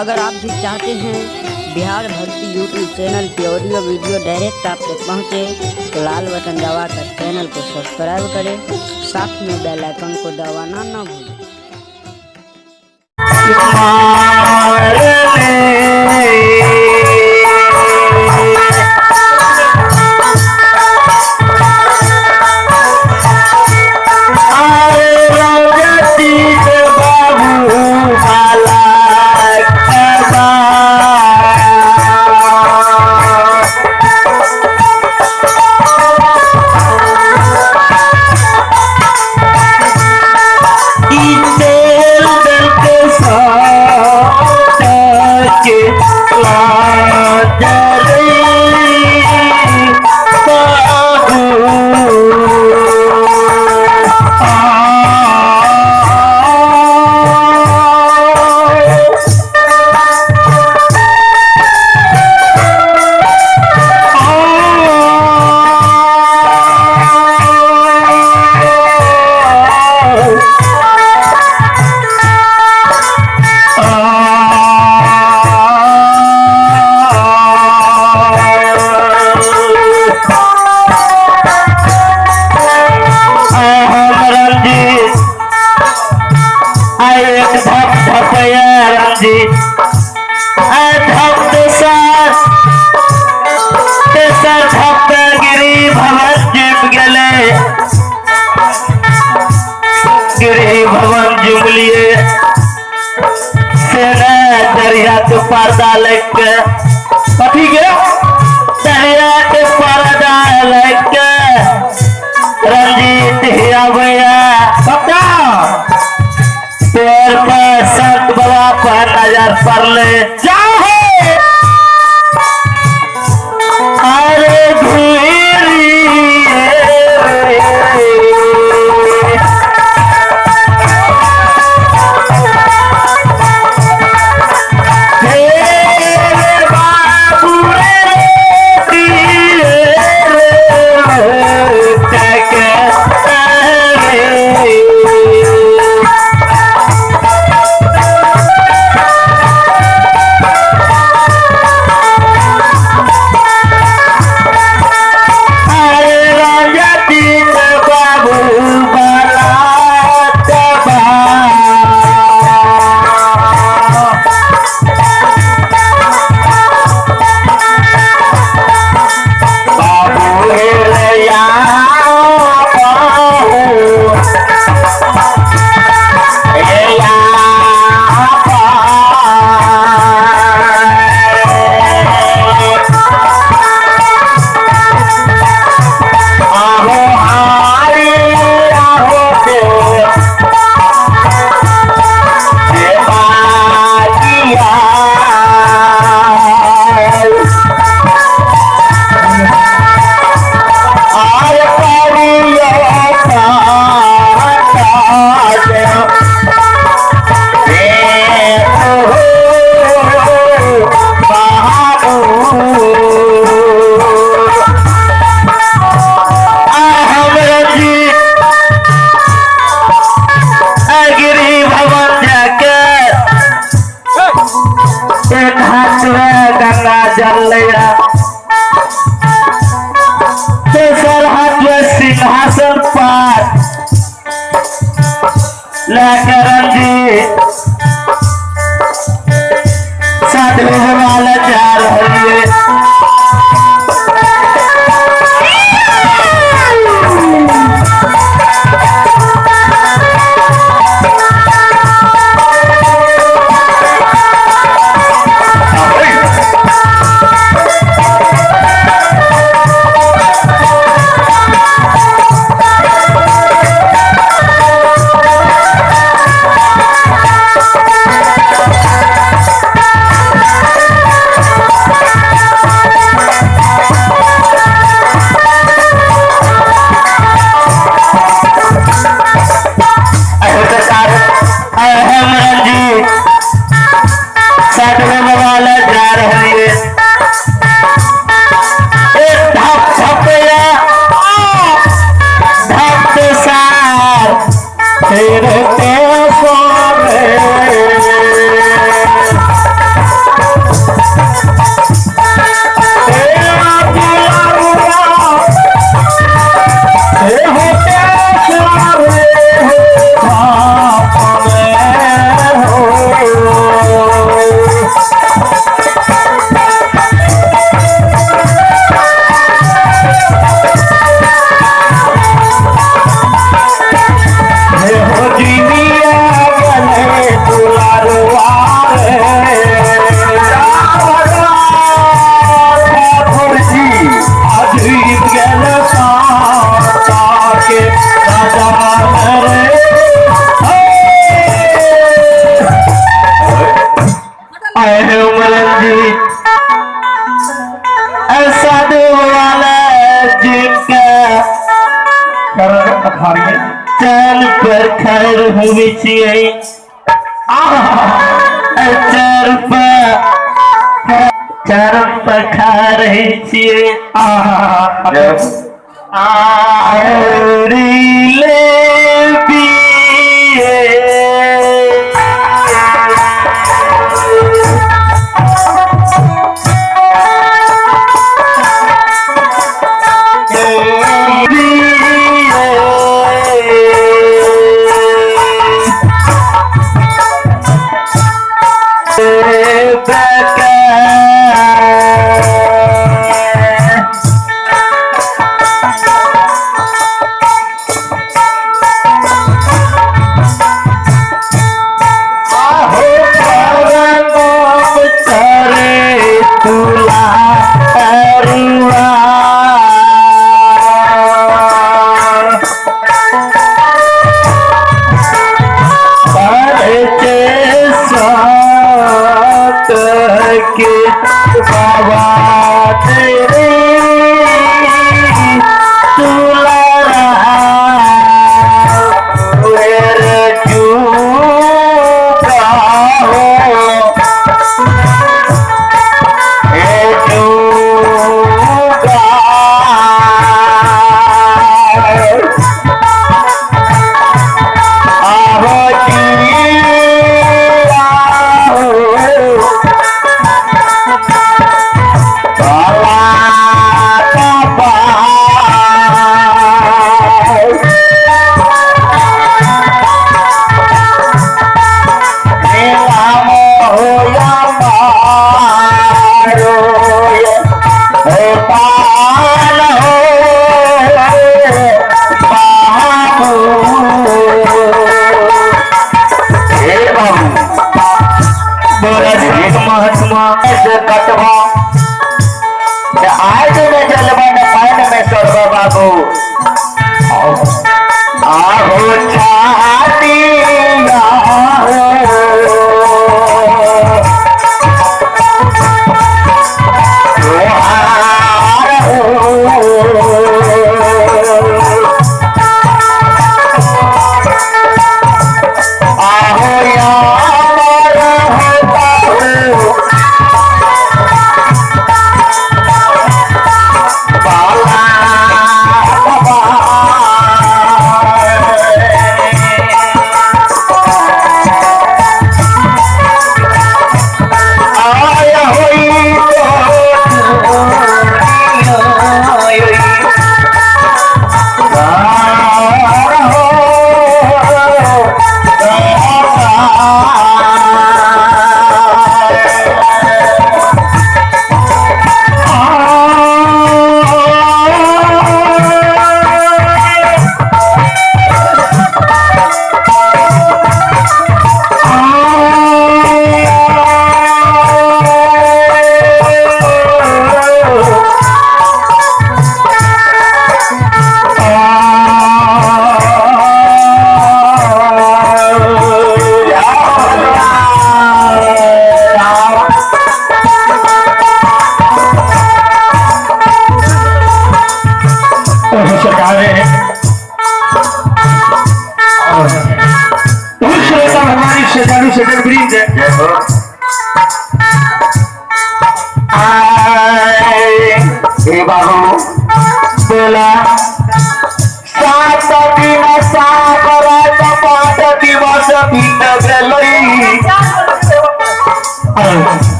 अगर आप भी चाहते हैं बिहार भक्ति यूट्यूब चैनल की ऑडियो वीडियो डायरेक्ट आप तक पहुँचे तो लाल बटन दबाकर चैनल को सब्सक्राइब करें, साथ में बेल आइकन को दबाना ना भूलें। गिरी भवन जुमलिए सेना दरिया के पर्दा लेके कथी के दरिया के पर्दा लेके रंजीत हिया भैया सबका पैर पर संत बाबा पर नजर पड़ ले जाओ अरे गंगा जल लिया दूसर हाथ में सिंहासन पर लेकर रंजीत साधु वाला जा रही है। जी साधु वाला जिनका चल पर खर हुई चाहिए चल पर चरम पर खा रही छिए ले आज में जलवन पान में सर्व बाबू आहो छातिया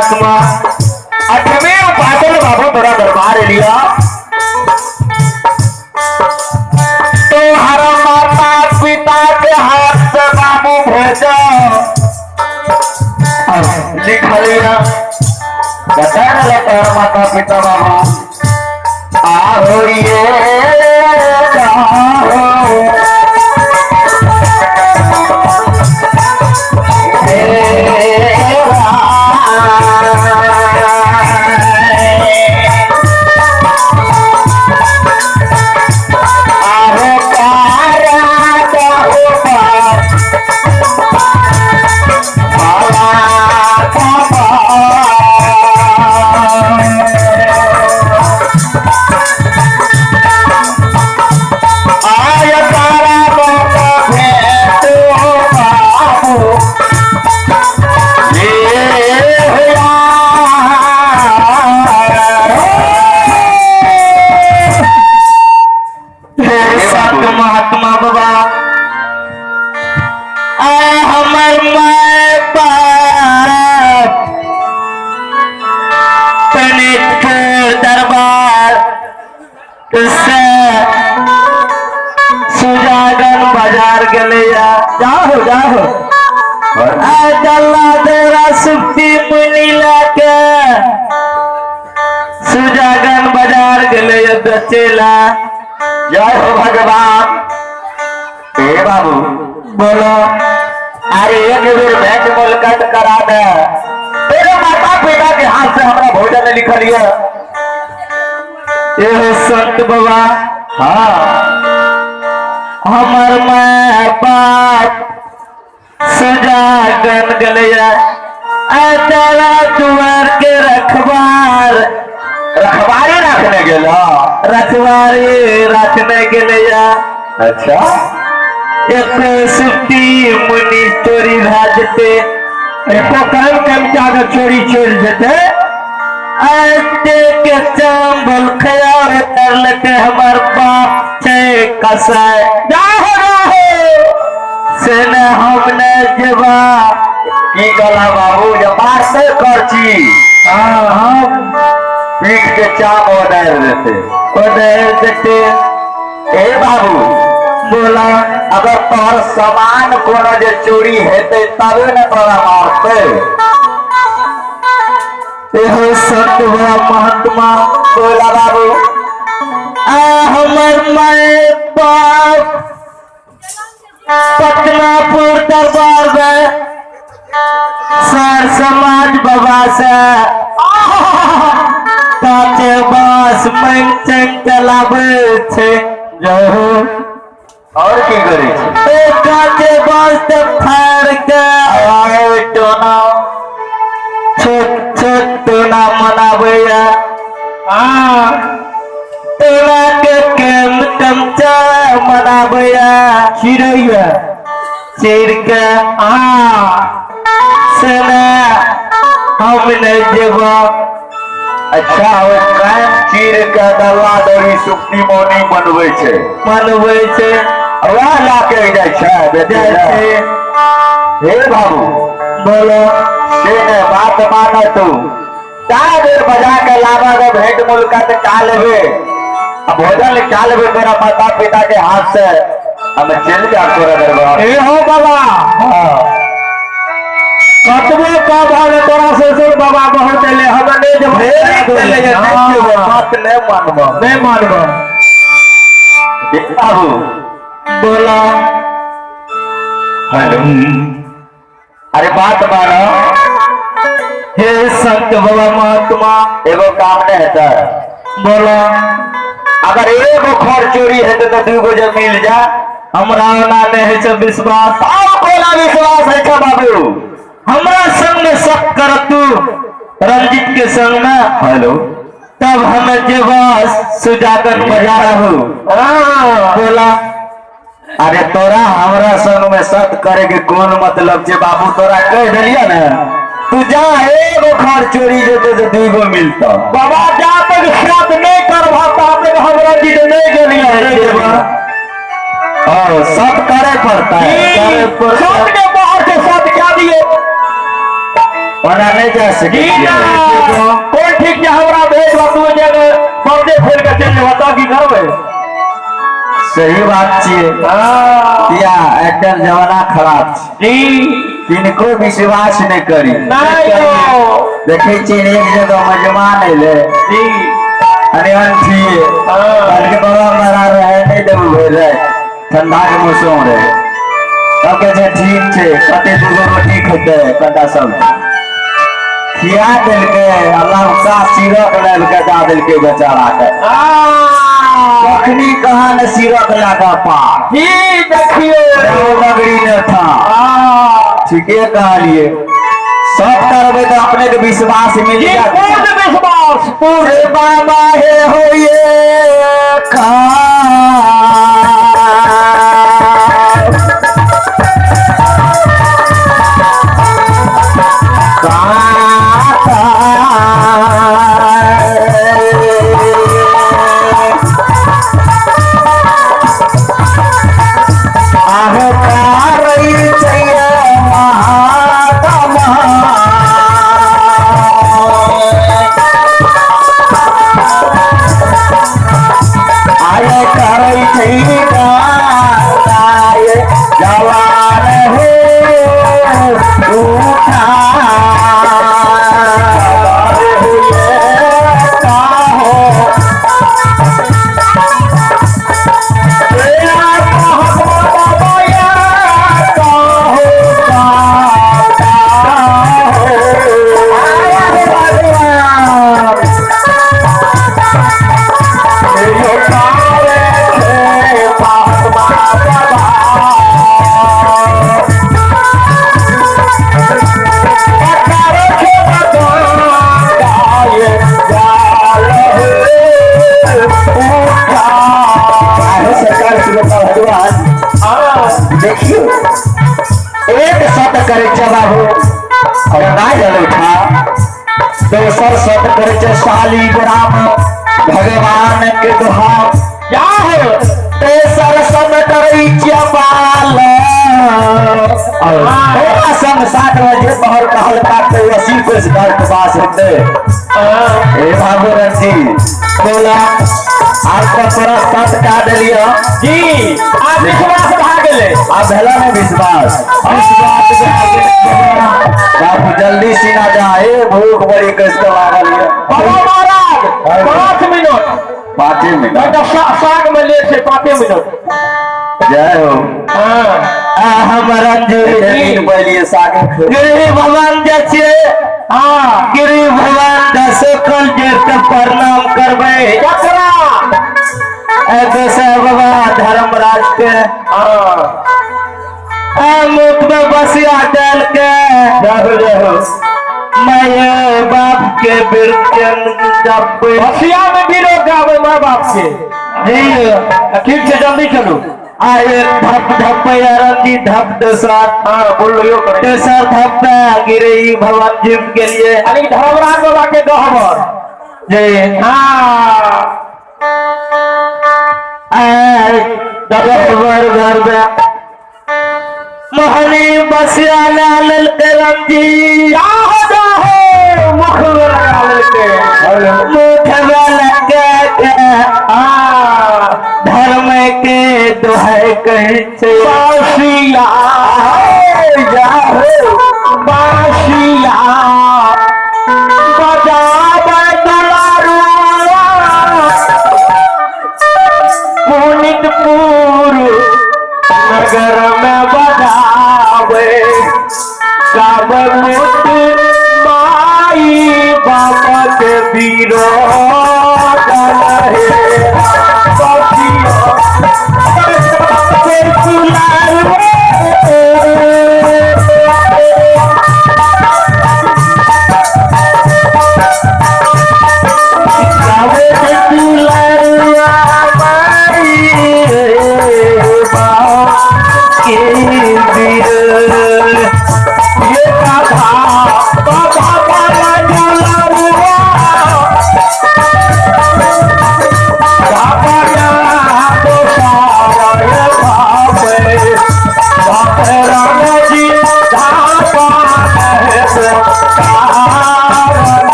महात्मा अठवें पाटल बाबू तोरा दरबार लिया तो हर माता पिता के हाथ से बाबू भेजा लिखलिया बता माता पिता बाबू आहो ये गलैया जाओ जाओ जल्ला तेरा सुप्ती मुनीला के सुजागन बाजार गलैया बचेला। जय हो भगवान। ए बाबू बोलो अरे एक बेर भेंट मुलाकात करा दे। तेरे माता पिता के हाथ से हमारा भोजन लिखल है। ये संत बाबा हाँ हमर माँ बाप सुजागन गलैया तेरा दुआर के रखवारी रखने गेला रखवारी रखने गलैया। अच्छा एक सुप्ती मुनि चोरी भाजते एको कम जाकर चोरी चोर जेते के चंबल खयाल कर लेते हमार बाप छे कसाय से न हमने जबा की गला बाबू जबार से करची हम पीठ के चाम ओदार देते। ए बाबू बोला अगर तोहर सामान कोनो जे चोरी हेते तबे न तोरा मारते। एहो सतवा महात्मा बोला बाबू हमर माए बाप पटनापुर दरबार में सर समाज बाबा से काचे बास मन चंग चलावे छे जो और की करे छे काचे बास ते फाड़ के आए टोना छोट छोट टोना मनावैया टोना के केम चमचा मनावैया चिड़ैया चिड़ के सेना हमने जेबा। अच्छा हो चीर के दल्ला दौरी सुप्ती मौनी मनबै छे वह लाके जाय छे। हे बाबू बोलो से ने बात माना तू का देर बजा के लावा के भेंट मुलाकात का लेबे भोजन का लेबे तेरा माता पिता के हाथ से हम चल जा तोरा दरबार। ए हो बाबा हां कतबे का भाले तोरा ससुर बाबा बहुत ले हमने जब चले बात नहीं मानबो बाबू बोला हेलो अरे बात मानो। हे संत बाबा महात्मा एगो काम नहीं है बोलो अगर एगो खर चोरी है तो दूगो जब मिल जा हमरा ना नहीं है विश्वास कोना विश्वास है बाबू हमरा संग में शक कर तू रंजित के संग में हेलो तब हमें जेबास सुजाकर बजा रहू बोला अरे तोरा हमरा संग में शक करे के कौन मतलब जे बाबू तोरा कह दिलिया ना तू जा एगो खर चोरी जेते तो दूगो मिलता बाबा जा तक शक नहीं करबा तब तक हमरा जीत नहीं गेलिया ओ सब करे पड़ता है सब के बाहर से सब क्या दिए वरना नहीं जा सके कौन ठीक है हमरा भेज तू जगह पर्दे खोल के चल बता की करबे सही बात छिए या एकर जमाना खराब जी किनको विश्वास नहीं करी देखे छी एक जगह मेजमान ले जी अरे थी बल्कि बड़ा मरा रहे नहीं देबू भेले ठंडा के मौसम रहे तब के ठीक छे कते दूगो रोटी खेते कटा सब खिया दिल के अल्लाह का सिरक लेल के दा दिल के बेचारा के कखनी कहां न सिरक लागा पार जी देखियो नगरी न था ठीके कहलिए सब करबे तो अपने के विश्वास मिल जाए पूर्ण विश्वास पूरे बाबा हे होइए खा एक सत करे छ बाबू और ना जले था दोसर सत करे छ शालिग्राम भगवान के दुहा क्या है तेसर सत करे छ बाल और संग 7 बजे बाहर कहल काटे 80 पैसे घर के पास रहते ए बाबू रंजी बोला आपका प्रस्ताव का दिलियो जी आज विश्वास भाग गेले आ भेला में विश्वास विश्वास के आगे बाबू जल्दी सीना जाए भूख बड़ी कष्ट लागल है बाबा महाराज 5 मिनट साग में ले से 5 मिनट जय हो हमारा जमीन बोलिए साग गिरी भगवान जैसे हाँ गिरी भगवान दस कल जेठ प्रणाम करबे ककरा ऐसे बाबा धर्मराज के मुख में बसिया डाल के मैं बाप के बिरचन जब बसिया में भी लोग गावे माँ बाप के जी ठीक से जल्दी चलो आए धप धप रंजी धप दसात हाँ बोलो यो करे दसार धप गिरे भगवान जी के लिए अरे धर्मराज बाबा के गहबर जी हाँ घर में मोहनी बसिया लाल के रंजी मुख में धर्म के दुहाई कहते बासिया बासिया बजा पुनितपुर नगर में बजावे गाव मुठ माई बाबा के वीरो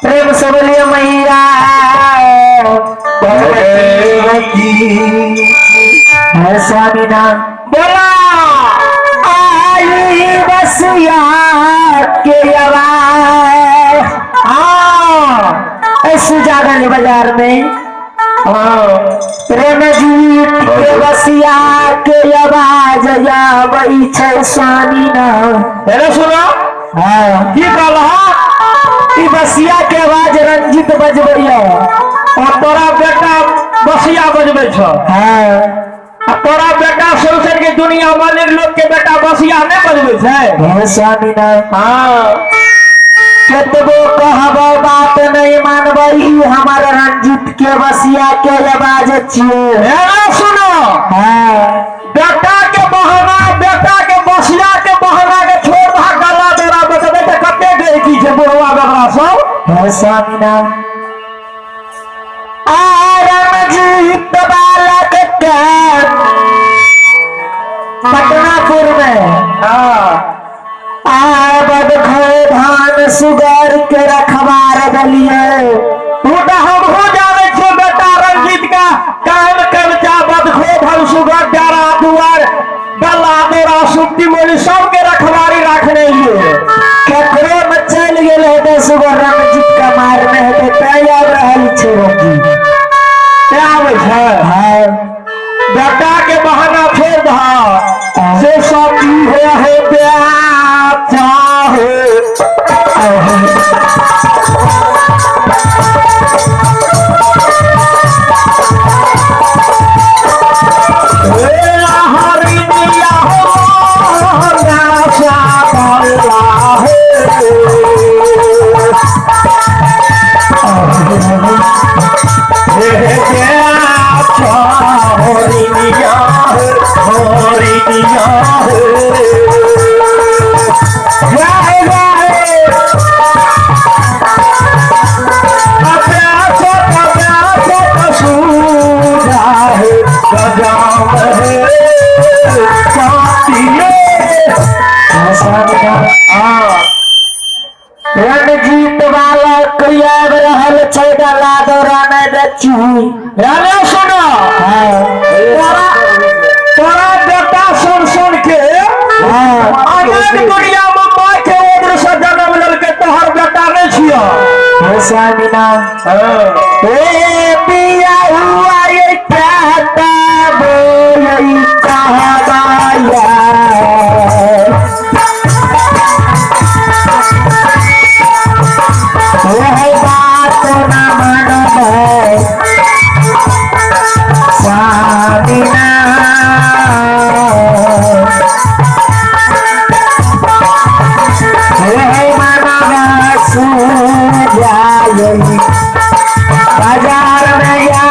प्रेम सबलिया मैया स्वामी नाम बोला आई बसिया के आवाज ऐसे जागल बाजार में प्रेम गीत के बसिया के आवाज आबै छै स्वामी नाम हेलो सुनो हाँ की कहला ई बसिया के आवाज रंजित बजबैया और तोरा बेटा बसिया बजबै छ हाँ तोरा बेटा संसार के दुनिया मालिक लोग के बेटा बसिया नहीं बजबै छै स्वामी नाम हाँ कतबो कहबो बात नहीं मानबै हमार रंजित के बसिया के आवाज छियै सुनो हाँ बेटा के बहाना बेटा के बसिया के बहाना के छोड़ भा गला मेरा बतबे त कते गए की जे बुढ़वा बबरा सब स्वामी नाम रंजित बालक के पटनापुर में आबद धान सुगर के रखबार दलिए तू तो हम हो जाने छे बेटा रंजीत का काम कर्जा बदखो भल सुगर डारा दुआर डला डोरा सुट्टी मोली सबके रखवारी रखने लिए केकरो में चल गेल हेते सुगर रंजीत का मारने हेते तय आब रहल छै रंजीत क्या आवे छै हां बेटा के बहाना छोड़ दहा से सब की है प्यार चाहे रंजीत वाला क्रियाब रहल छै डला दौरा में देखी राने सुनो तोरा बेटा सुन के अनेक दुनिया में माय के उम्र से जन्म लेलके तोहर बेटा नहीं छियो हे स्वामीना ए पिया हुआ ये कहता बोलई कहबाया वह बात न मानबै स्वामीना वह मानबै सुजाई बाजार में या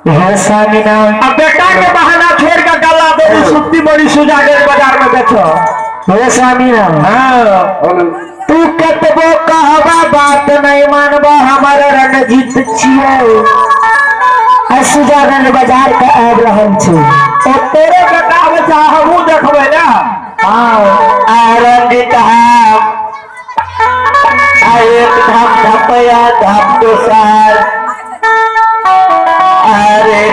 अब बेटा के बहाना छोड़ के गला दो सुट्टी मोड़ी सुजा के बाजार में बेचो हे स्वामीना तू कतबो कहबा बात नहीं मानबा हमर रणजीत छियो सुजागन बाजार का आब रहल छै तो तेरे बेटा बच्चा हमहू देखबै ना हां रणजीत एक धाम धपया धाम दोसार अरे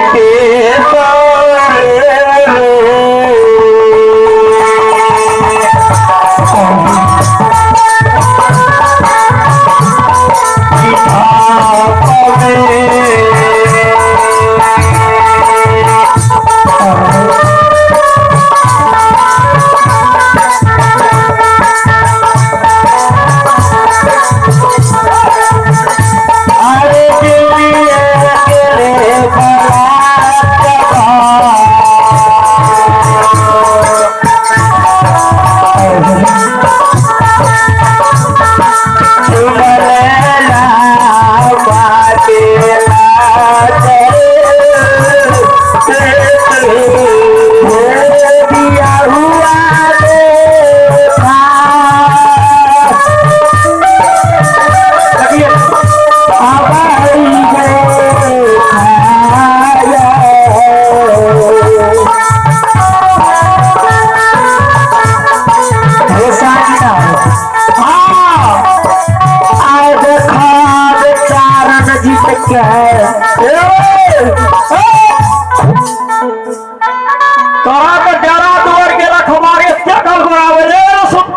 तोरा के डेरा दुआर के रखवारी क्या कल करावे ले सुन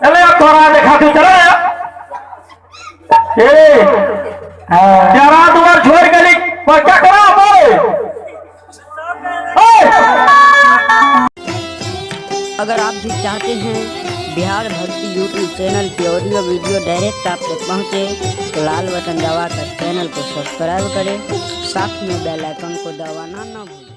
एले तोरा देखा तू चले ए डेरा दुआर छोड़ गेली पर क्या करा बोल अगर आप भी चाहते हैं बिहार भक्ति यूट्यूब चैनल की ऑडियो वीडियो डायरेक्ट आप तक पहुंचे तो लाल बटन दबाकर चैनल को सब्सक्राइब करें, साथ में बेल आइकन को दबाना ना भूलें।